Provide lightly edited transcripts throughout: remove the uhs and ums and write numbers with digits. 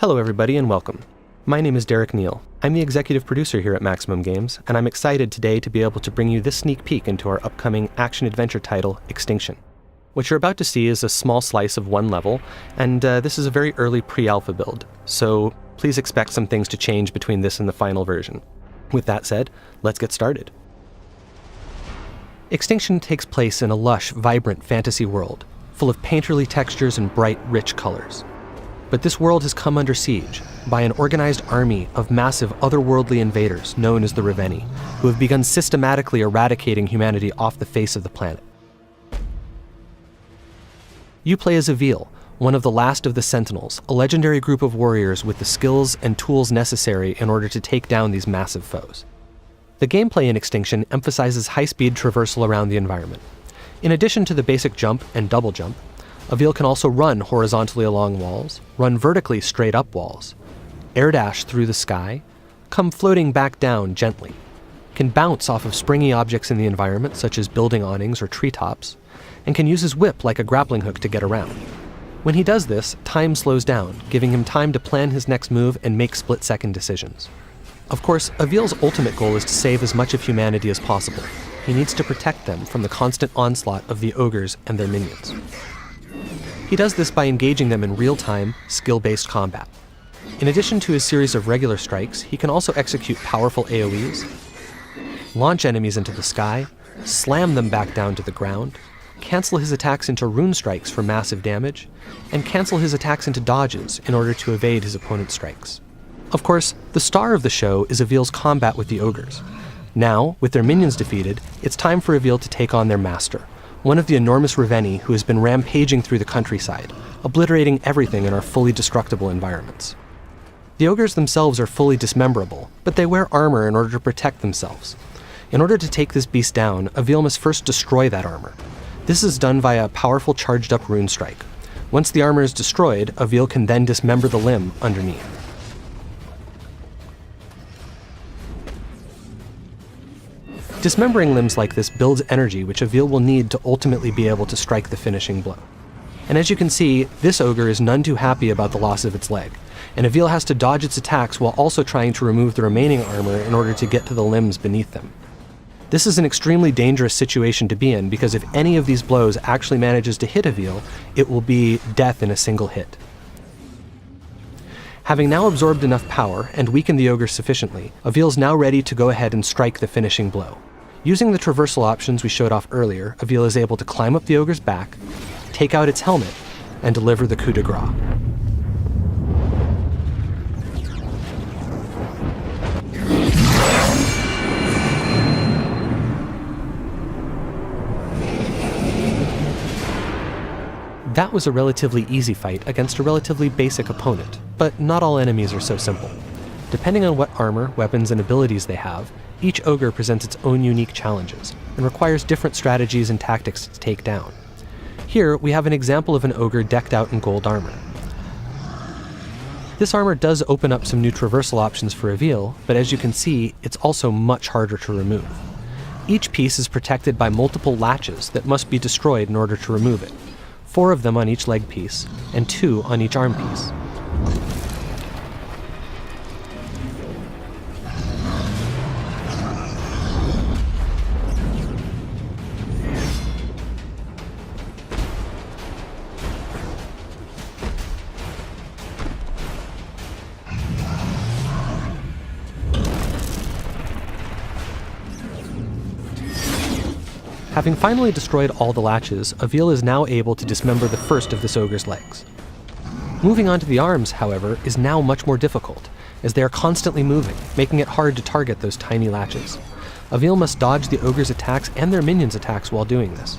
Hello everybody and welcome. My name is Derek Neal. I'm the executive producer here at Maximum Games, and I'm excited today to be able to bring you this sneak peek into our upcoming action-adventure title, Extinction. What you're about to see is a small slice of one level, and this is a very early pre-alpha build, so please expect some things to change between this and the final version. With that said, let's get started. Extinction takes place in a lush, vibrant fantasy world, full of painterly textures and bright, rich colors. But this world has come under siege by an organized army of massive otherworldly invaders known as the Reveni, who have begun systematically eradicating humanity off the face of the planet. You play as Avil, one of the last of the Sentinels, a legendary group of warriors with the skills and tools necessary in order to take down these massive foes. The gameplay in Extinction emphasizes high-speed traversal around the environment. In addition to the basic jump and double jump, Avil can also run horizontally along walls, run vertically straight up walls, air dash through the sky, come floating back down gently, can bounce off of springy objects in the environment such as building awnings or treetops, and can use his whip like a grappling hook to get around. When he does this, time slows down, giving him time to plan his next move and make split-second decisions. Of course, Avil's ultimate goal is to save as much of humanity as possible. He needs to protect them from the constant onslaught of the ogres and their minions. He does this by engaging them in real-time, skill-based combat. In addition to his series of regular strikes, he can also execute powerful AoEs, launch enemies into the sky, slam them back down to the ground, cancel his attacks into rune strikes for massive damage, and cancel his attacks into dodges in order to evade his opponent's strikes. Of course, the star of the show is Avil's combat with the ogres. Now, with their minions defeated, it's time for Avil to take on their master, one of the enormous Reveni who has been rampaging through the countryside, obliterating everything in our fully destructible environments. The ogres themselves are fully dismemberable, but they wear armor in order to protect themselves. In order to take this beast down, Avil must first destroy that armor. This is done via a powerful charged-up rune strike. Once the armor is destroyed, Avil can then dismember the limb underneath. Dismembering limbs like this builds energy which Avil will need to ultimately be able to strike the finishing blow. And as you can see, this ogre is none too happy about the loss of its leg, and Avil has to dodge its attacks while also trying to remove the remaining armor in order to get to the limbs beneath them. This is an extremely dangerous situation to be in because if any of these blows actually manages to hit Avil, it will be death in a single hit. Having now absorbed enough power and weakened the ogre sufficiently, Avil is now ready to go ahead and strike the finishing blow. Using the traversal options we showed off earlier, Avil is able to climb up the ogre's back, take out its helmet, and deliver the coup de grace. That was a relatively easy fight against a relatively basic opponent, but not all enemies are so simple. Depending on what armor, weapons, and abilities they have, each ogre presents its own unique challenges, and requires different strategies and tactics to take down. Here, we have an example of an ogre decked out in gold armor. This armor does open up some new traversal options for Avil, but as you can see, it's also much harder to remove. Each piece is protected by multiple latches that must be destroyed in order to remove it. 4 of them on each leg piece, and 2 on each arm piece. Having finally destroyed all the latches, Avil is now able to dismember the first of this ogre's legs. Moving on to the arms, however, is now much more difficult, as they are constantly moving, making it hard to target those tiny latches. Avil must dodge the ogre's attacks and their minions' attacks while doing this.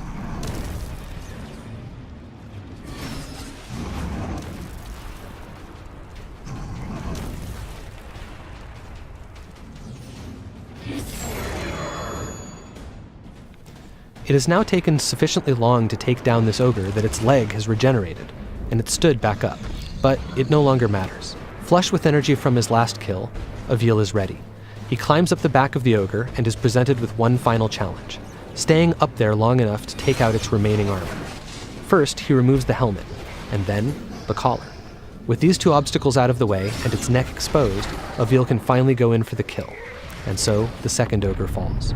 It has now taken sufficiently long to take down this ogre that its leg has regenerated, and it stood back up, but it no longer matters. Flush with energy from his last kill, Avil is ready. He climbs up the back of the ogre and is presented with one final challenge, staying up there long enough to take out its remaining armor. First, he removes the helmet, and then the collar. With these two obstacles out of the way and its neck exposed, Avil can finally go in for the kill. And so, the second ogre falls.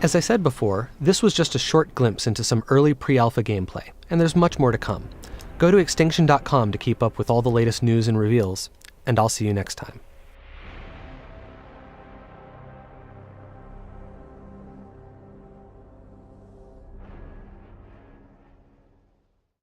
As I said before, this was just a short glimpse into some early pre-alpha gameplay, and there's much more to come. Go to Extinction.com to keep up with all the latest news and reveals, and I'll see you next time.